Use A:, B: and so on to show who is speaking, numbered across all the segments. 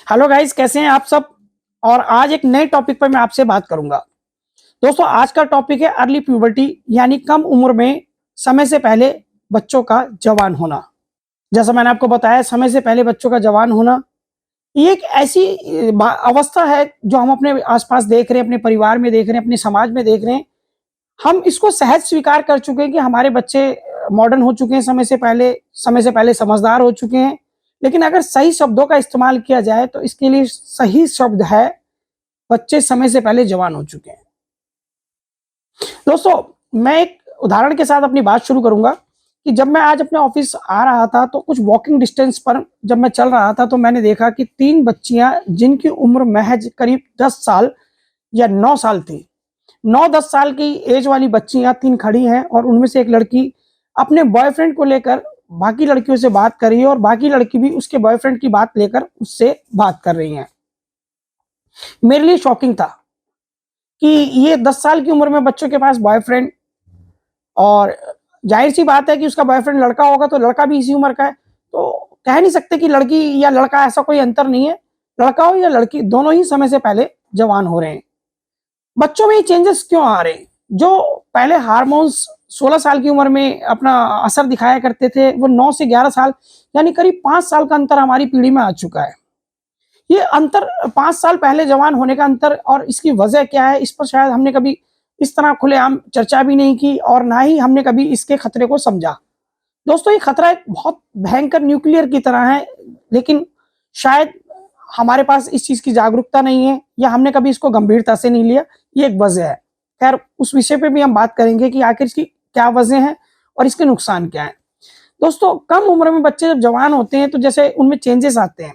A: Hello guys, कैसे हैं आप सब। और आज एक नए टॉपिक पर मैं आपसे बात करूंगा। दोस्तों, आज का टॉपिक है अर्ली प्यूबर्टी, यानी कम उम्र में समय से पहले बच्चों का जवान होना। जैसा मैंने आपको बताया, समय से पहले बच्चों का जवान होना ये एक ऐसी अवस्था है जो हम अपने आसपास देख रहे हैं, अपने परिवार में देख रहे हैं, अपने समाज में देख रहे हैं। हम इसको सहज स्वीकार कर चुके हैं कि हमारे बच्चे मॉडर्न हो चुके हैं, समय से पहले समझदार हो चुके हैं। लेकिन अगर सही शब्दों का इस्तेमाल किया जाए तो इसके लिए सही शब्द है, बच्चे समय से पहले जवान हो चुके हैं। दोस्तों, मैं एक उदाहरण के साथ अपनी बात शुरू करूंगा कि जब मैं आज अपने ऑफिस आ रहा था तो कुछ वॉकिंग डिस्टेंस पर जब मैं चल रहा था तो मैंने देखा कि 3 बच्चियां जिनकी उम्र महज करीब 10 साल या 9 साल थी। 9-10 साल की एज वाली बच्चियां 3 खड़ी हैं और उनमें से एक लड़की अपने बॉयफ्रेंड को लेकर बाकी लड़कियों से बात कर रही है और बाकी लड़की भी उसके बॉयफ्रेंड की बात लेकर उससे बात कर रही हैं। मेरे लिए शॉकिंग था कि ये 10 साल की उम्र में बच्चों के पास बॉयफ्रेंड, और जाहिर-सी बात है कि उसका बॉयफ्रेंड लड़का होगा तो लड़का भी इसी उम्र का है। तो कह नहीं सकते कि लड़की या लड़का, ऐसा कोई अंतर नहीं है। लड़का हो या लड़की, दोनों ही समय से पहले जवान हो रहे हैं। बच्चों में ये चेंजेस क्यों आ रहे हैं? जो पहले हार्मोन्स 16 साल की उम्र में अपना असर दिखाया करते थे, वो 9 से 11 साल, यानी करीब 5 साल का अंतर हमारी पीढ़ी में आ चुका है। ये अंतर 5 साल पहले जवान होने का अंतर, और इसकी वजह क्या है, इस पर शायद हमने कभी इस तरह खुलेआम चर्चा भी नहीं की और ना ही हमने कभी इसके खतरे को समझा। दोस्तों, ये खतरा एक बहुत भयंकर न्यूक्लियर की तरह है, लेकिन शायद हमारे पास इस चीज़ की जागरूकता नहीं है या हमने कभी इसको गंभीरता से नहीं लिया। ये एक वजह है। खैर, उस विषय पे भी हम बात करेंगे कि आखिर इसकी क्या वजह है और इसके नुकसान क्या हैं। दोस्तों, कम उम्र में बच्चे जब जवान होते हैं तो जैसे उनमें चेंजेस आते हैं।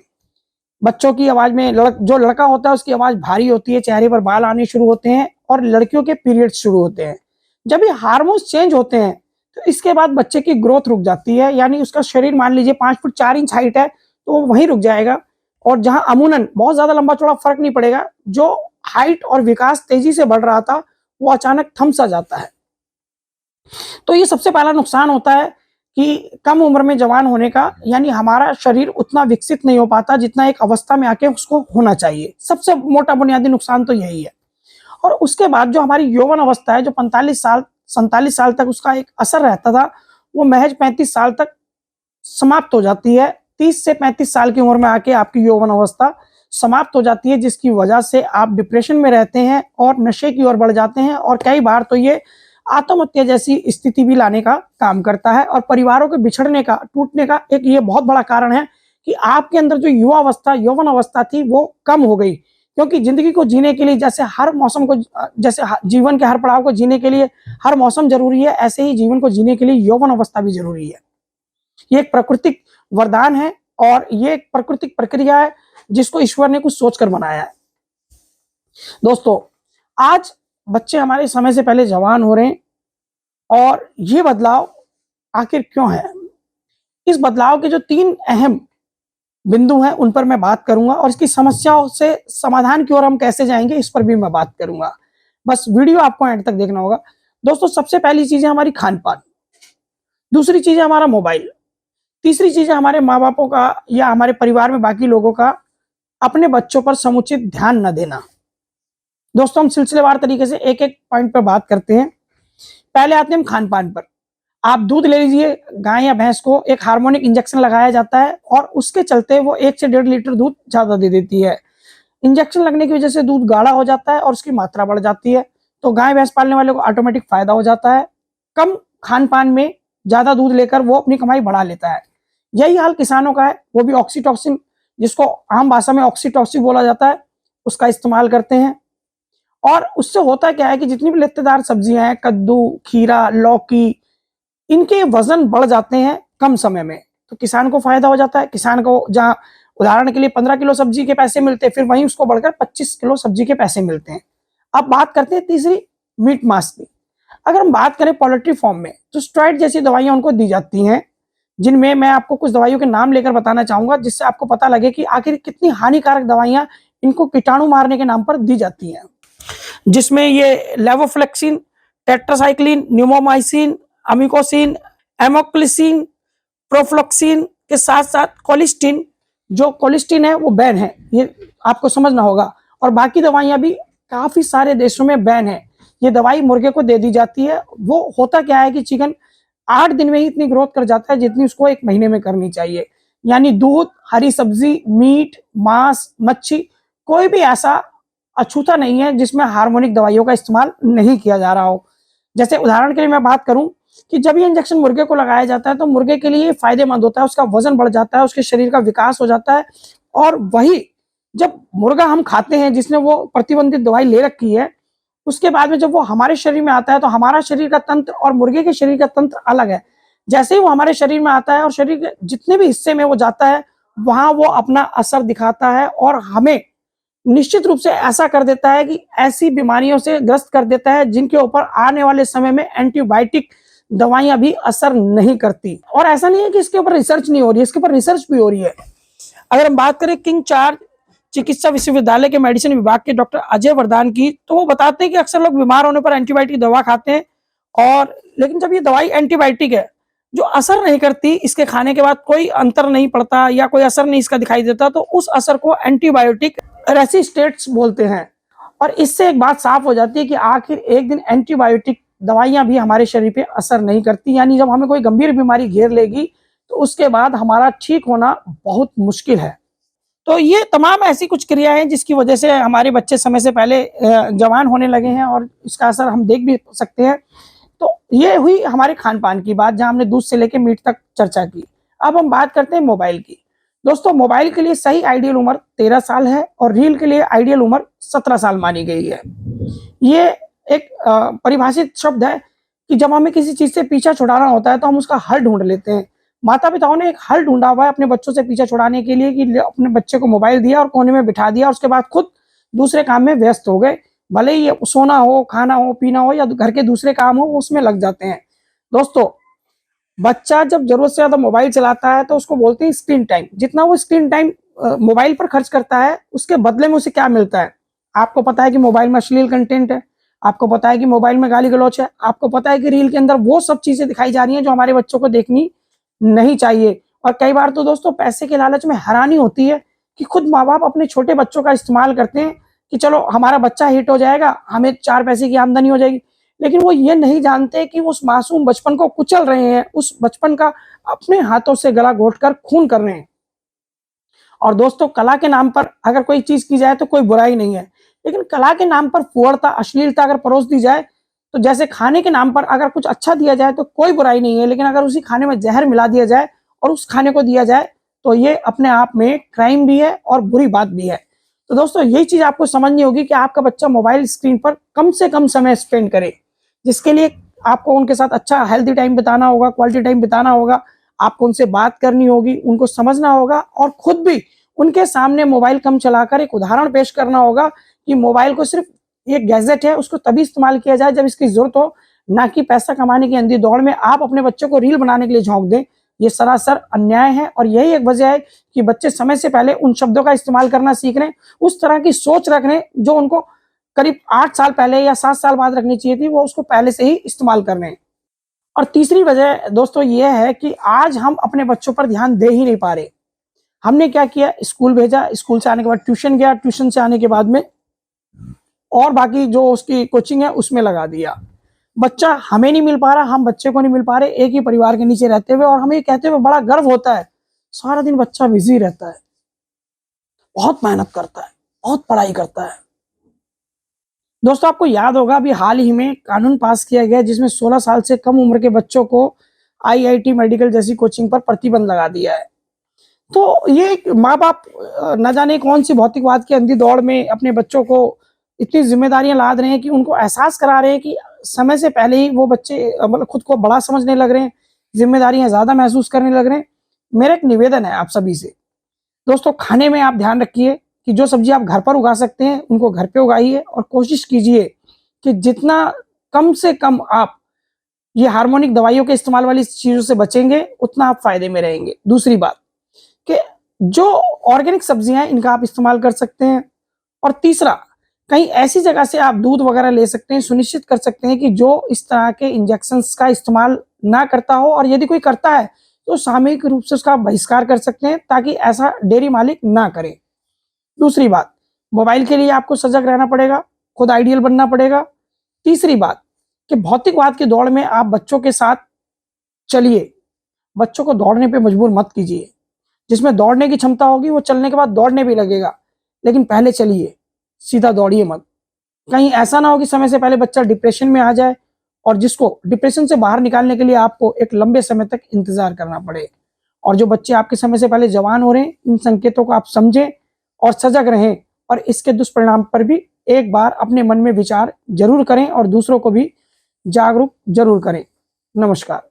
A: बच्चों की आवाज़ में जो लड़का होता है उसकी आवाज़ भारी होती है, चेहरे पर बाल आने शुरू होते हैं और लड़कियों के पीरियड्स शुरू होते हैं। जब ये हार्मोन्स चेंज होते हैं तो इसके बाद बच्चे की ग्रोथ रुक जाती है, यानी उसका शरीर मान लीजिए 5 फुट 4 इंच हाइट है तो वो वहीं रुक जाएगा, और जहाँ अमूनन बहुत ज़्यादा लंबा-चौड़ा फ़र्क नहीं पड़ेगा, जो हाइट और विकास तेज़ी से बढ़ रहा था वो अचानक थम-सा जाता है। तो ये सबसे पहला नुकसान होता है कि कम उम्र में जवान होने का, यानी हमारा शरीर उतना विकसित नहीं हो पाता जितना एक अवस्था में आके उसको होना चाहिए। सबसे मोटा बुनियादी नुकसान तो यही है। और उसके बाद जो हमारी यौवन अवस्था है, जो 45 साल 47 साल तक उसका एक असर रहता था, वो महज 35 साल तक समाप्त हो जाती है। 30 से 35 साल की उम्र में आके आपकी यौवन अवस्था समाप्त हो जाती है, जिसकी वजह से आप डिप्रेशन में रहते हैं और नशे की ओर बढ़ जाते हैं, और कई बार तो ये आत्महत्या जैसी स्थिति भी लाने का काम करता है। और परिवारों के बिछड़ने का, टूटने का एक ये बहुत बड़ा कारण है कि आपके अंदर जो युवा अवस्था, यौवन अवस्था थी वो कम हो गई। क्योंकि ज़िंदगी को जीने के लिए जैसे हर मौसम को, जैसे जीवन के हर पड़ाव को जीने के लिए हर मौसम ज़रूरी है, ऐसे ही जीवन को जीने के लिए यौवन अवस्था भी ज़रूरी है। ये एक प्राकृतिक वरदान है और ये एक प्राकृतिक प्रक्रिया है जिसको ईश्वर ने कुछ सोचकर बनाया है। दोस्तों, आज बच्चे हमारे समय से पहले जवान हो रहे हैं, और ये बदलाव आखिर क्यों है? इस बदलाव के जो 3 अहम बिंदु हैं उन पर मैं बात करूँगा, और इसकी समस्याओं से समाधान की ओर हम कैसे जाएँगे इस पर भी मैं बात करूँगा। बस वीडियो आपको एंड तक देखना होगा। दोस्तों, सबसे पहली चीज़ है हमारी खान-पान, दूसरी चीज़ है हमारा मोबाइल, तीसरी चीज़ है हमारे माँ-बापों का या हमारे परिवार में बाकी लोगों का अपने बच्चों पर समुचित ध्यान न देना। दोस्तों, हम सिलसिलेवार तरीके से एक-एक पॉइंट पर बात करते हैं। पहले आते हैं हम खान-पान पर। आप दूध ले लीजिए, गाय या भैंस को एक हार्मोनिक इंजेक्शन लगाया जाता है और उसके चलते वो 1 से 1.5 लीटर दूध ज़्यादा दे देती है। इंजेक्शन लगने की वजह से दूध गाढ़ा हो जाता है और उसकी मात्रा बढ़ जाती है, तो गाय-भैंस पालने वाले को ऑटोमेटिक फ़ायदा हो जाता है। कम खान-पान में ज़्यादा दूध लेकर वो अपनी कमाई बढ़ा लेता है। यही हाल किसानों का है, वो भी ऑक्सीटोसिन, जिसको आम भाषा में ऑक्सीटोसिन बोला जाता है, उसका इस्तेमाल करते हैं। और उससे होता क्या है कि जितनी भी लत्तेदार सब्जियाँ हैं, कद्दू, खीरा, लौकी, इनके वज़न बढ़ जाते हैं कम समय में, तो किसान को फ़ायदा हो जाता है। किसान को जहाँ उदाहरण के लिए 15 किलो सब्जी के पैसे मिलते हैं, फिर वहीं उसको बढ़कर 25 किलो सब्जी के पैसे मिलते हैं। अब बात करते हैं तीसरी, मीट मांस की। अगर हम बात करें पोल्ट्री फार्म में, तो स्टेरॉइड जैसी दवाइयाँ उनको दी जाती हैं, जिनमें मैं आपको कुछ दवाइयों के नाम लेकर बताना चाहूँगा, जिससे आपको पता लगे कि आखिर कितनी हानिकारक दवाइयाँ इनको कीटाणु मारने के नाम पर दी जाती हैं। जिसमें ये लेवोफ्लेक्सिन, टेट्रासाइक्लिन, न्यूमोमाइसिन, अमिकोसिन, एमोक्सिसिन, प्रोफ्लोक्सिन के साथ-साथ कोलिस्टिन जो कोलिस्टीन है वो बैन है, ये आपको समझना होगा। और बाकी दवाइयां भी काफी सारे देशों में बैन है। ये दवाई मुर्गे को दे दी जाती है। वो होता क्या है कि चिकन 8 दिन में ही इतनी ग्रोथ कर जाता है जितनी उसको 1 महीने में करनी चाहिए। यानी दूध, हरी सब्जी, मीट, मांस, मच्छी, कोई भी ऐसा अछूता नहीं है जिसमें हार्मोनिक दवाइयों का इस्तेमाल नहीं किया जा रहा हो। जैसे उदाहरण के लिए मैं बात करूं कि जब ये इंजेक्शन मुर्गे को लगाया जाता है तो मुर्गे के लिए फायदेमंद होता है, उसका वजन बढ़ जाता है, उसके शरीर का विकास हो जाता है। और वही जब मुर्गा हम खाते हैं जिसने वो प्रतिबंधित दवाई ले रखी है, उसके बाद में जब वो हमारे शरीर में आता है तो हमारा शरीर का तंत्र और मुर्गे के शरीर का तंत्र अलग है। जैसे ही वो हमारे शरीर में आता है और शरीर के जितने भी हिस्से में वो जाता है, वहां वो अपना असर दिखाता है और हमें निश्चित रूप से ऐसा कर देता है कि ऐसी बीमारियों से ग्रस्त कर देता है जिनके ऊपर आने वाले समय में एंटीबायोटिक दवाइयां भी असर नहीं करती। और ऐसा नहीं है कि इसके ऊपर रिसर्च नहीं हो रही है, इसके ऊपर रिसर्च भी हो रही है। अगर हम बात करें किंग चार्ज चिकित्सा विश्वविद्यालय के मेडिसिन विभाग के डॉक्टर अजय वरदान की, तो वो बताते हैं कि अक्सर लोग बीमार होने पर एंटीबायोटिक दवा खाते हैं, और लेकिन जब ये दवाई एंटीबायोटिक है जो असर नहीं करती, इसके खाने के बाद कोई अंतर नहीं पड़ता या कोई असर नहीं इसका दिखाई देता, तो उस असर को एंटीबायोटिक रेसिस्टेंट्स बोलते हैं। और इससे एक बात साफ हो जाती है कि आखिर एक दिन एंटीबायोटिक दवाइयां भी हमारे शरीर पे असर नहीं करती। यानी जब हमें कोई गंभीर बीमारी घेर लेगी तो उसके बाद हमारा ठीक होना बहुत मुश्किल है। तो ये तमाम ऐसी कुछ क्रियाएं हैं जिसकी वजह से हमारे बच्चे समय से पहले जवान होने लगे हैं, और इसका असर हम देख भी सकते हैं। तो ये हुई हमारे खान पान की बात, जहां हमने दूध से लेकर मीट तक चर्चा की। अब हम बात करते हैं मोबाइल की। दोस्तों, मोबाइल के लिए सही आइडियल उम्र 13 साल है और रील के लिए आइडियल उम्र 17 साल मानी गई है। ये एक परिभाषित शब्द है कि जब हमें किसी चीज से पीछा छुड़ाना होता है तो हम उसका हल ढूंढ लेते हैं। माता पिताओं ने एक हल ढूंढा हुआ है अपने बच्चों से पीछा छुड़ाने के लिए कि अपने बच्चे को मोबाइल दिया और कोने में बिठा दिया, उसके बाद खुद दूसरे काम में व्यस्त हो गए। भले ही ये सोना हो, खाना हो, पीना हो या घर के दूसरे काम हो, वो उसमें लग जाते हैं। दोस्तों, बच्चा जब जरूरत से ज्यादा मोबाइल चलाता है तो उसको बोलते हैं स्क्रीन टाइम। जितना वो स्क्रीन टाइम मोबाइल पर खर्च करता है, उसके बदले में उसे क्या मिलता है? आपको पता है कि मोबाइल में अश्लील कंटेंट है, आपको पता है कि मोबाइल में गाली गलौच है, आपको पता है कि रील के अंदर वो सब चीजें दिखाई जा रही हैं जो हमारे बच्चों को देखनी नहीं चाहिए। और कई बार तो दोस्तों पैसे के लालच में हैरानी होती है कि खुद माँ बाप अपने छोटे बच्चों का इस्तेमाल करते हैं कि चलो हमारा बच्चा हिट हो जाएगा, हमें 4 पैसे की आमदनी हो जाएगी। लेकिन वो ये नहीं जानते कि वो उस मासूम बचपन को कुचल रहे हैं, उस बचपन का अपने हाथों से गला घोटकर खून कर रहे हैं। और दोस्तों, कला के नाम पर अगर कोई चीज की जाए तो कोई बुराई नहीं है, लेकिन कला के नाम पर फुहड़ता, अश्लीलता अगर परोस दी जाए, तो जैसे खाने के नाम पर अगर कुछ अच्छा दिया जाए तो कोई बुराई नहीं है, लेकिन अगर उसी खाने में जहर मिला दिया जाए और उस खाने को दिया जाए तो ये अपने आप में क्राइम भी है और बुरी बात भी है। तो दोस्तों, यही चीज आपको समझनी होगी कि आपका बच्चा मोबाइल स्क्रीन पर कम से कम समय स्पेंड करे, जिसके लिए आपको उनके साथ अच्छा हेल्थी टाइम बिताना होगा, क्वालिटी टाइम बिताना होगा, आपको उनसे बात करनी होगी, उनको समझना होगा और खुद भी उनके सामने मोबाइल कम चलाकर एक उदाहरण पेश करना होगा कि मोबाइल को सिर्फ एक गैजेट है, उसको तभी इस्तेमाल किया जाए जब इसकी जरूरत हो, ना कि पैसा कमाने की अंधी दौड़ में आप अपने बच्चों को रील बनाने के लिए झोंक दें। ये सरासर अन्याय है और यही एक वजह है कि बच्चे समय से पहले उन शब्दों का इस्तेमाल करना सीख रहे हैं, उस तरह की सोच रख रहे हैं जो उनको करीब 8 साल पहले या 7 साल बाद रखनी चाहिए थी, वो उसको पहले से ही इस्तेमाल कर रहे हैं। और तीसरी वजह दोस्तों ये है कि आज हम अपने बच्चों पर ध्यान दे ही नहीं पा रहे। हमने क्या किया, स्कूल भेजा, स्कूल से आने के बाद ट्यूशन गया, ट्यूशन से आने के बाद में और बाकी जो उसकी कोचिंग है उसमें लगा दिया। बच्चा हमें नहीं मिल पा रहा, हम बच्चे को नहीं मिल पा रहे, एक ही परिवार के नीचे रहते हुए, और हमें ये कहते हुए बड़ा गर्व होता है सारा दिन बच्चा बिजी रहता है, बहुत मेहनत करता है, बहुत पढ़ाई करता है। दोस्तों, आपको याद होगा अभी हाल ही में कानून पास किया गया जिसमें 16 साल से कम उम्र के बच्चों को आईआईटी मेडिकल जैसी कोचिंग पर प्रतिबंध लगा दिया है। तो ये माँ बाप न जाने कौन सी भौतिकवाद की अंधी दौड़ में अपने बच्चों को इतनी जिम्मेदारियां लाद रहे हैं कि उनको एहसास करा रहे हैं कि समय से पहले ही वो बच्चे मतलब खुद को बड़ा समझने लग रहे हैं, जिम्मेदारियां ज्यादा महसूस करने लग रहे हैं। मेरा एक निवेदन है आप सभी से, दोस्तों, खाने में आप ध्यान रखिए कि जो सब्जी आप घर पर उगा सकते हैं उनको घर पे उगाइए, और कोशिश कीजिए कि जितना कम से कम आप ये हार्मोनिक दवाइयों के इस्तेमाल वाली चीजों से बचेंगे उतना आप फायदे में रहेंगे। दूसरी बात कि जो ऑर्गेनिक सब्जियां हैं इनका आप इस्तेमाल कर सकते हैं। और तीसरा, कहीं ऐसी जगह से आप दूध वगैरह ले सकते हैं, सुनिश्चित कर सकते हैं कि जो इस तरह के इंजेक्शंस का इस्तेमाल ना करता हो, और यदि कोई करता है तो सामूहिक रूप से उसका बहिष्कार कर सकते हैं, ताकि ऐसा डेयरी मालिक ना करे। दूसरी बात, मोबाइल के लिए आपको सजग रहना पड़ेगा, खुद आइडियल बनना पड़ेगा। तीसरी बात कि भौतिकवाद की दौड़ में आप बच्चों के साथ चलिए, बच्चों को दौड़ने पे मजबूर मत कीजिए। जिसमें दौड़ने की क्षमता होगी वो चलने के बाद दौड़ने भी लगेगा, लेकिन पहले चलिए, सीधा दौड़िए मत। कहीं ऐसा ना हो कि समय से पहले बच्चा डिप्रेशन में आ जाए और जिसको डिप्रेशन से बाहर निकालने के लिए आपको एक लंबे समय तक इंतजार करना पड़े। और जो बच्चे आपके समय से पहले जवान हो रहे हैं, इन संकेतों को आप समझें और सजग रहें, और इसके दुष्परिणाम पर भी एक बार अपने मन में विचार जरूर करें और दूसरों को भी जागरूक जरूर करें। नमस्कार।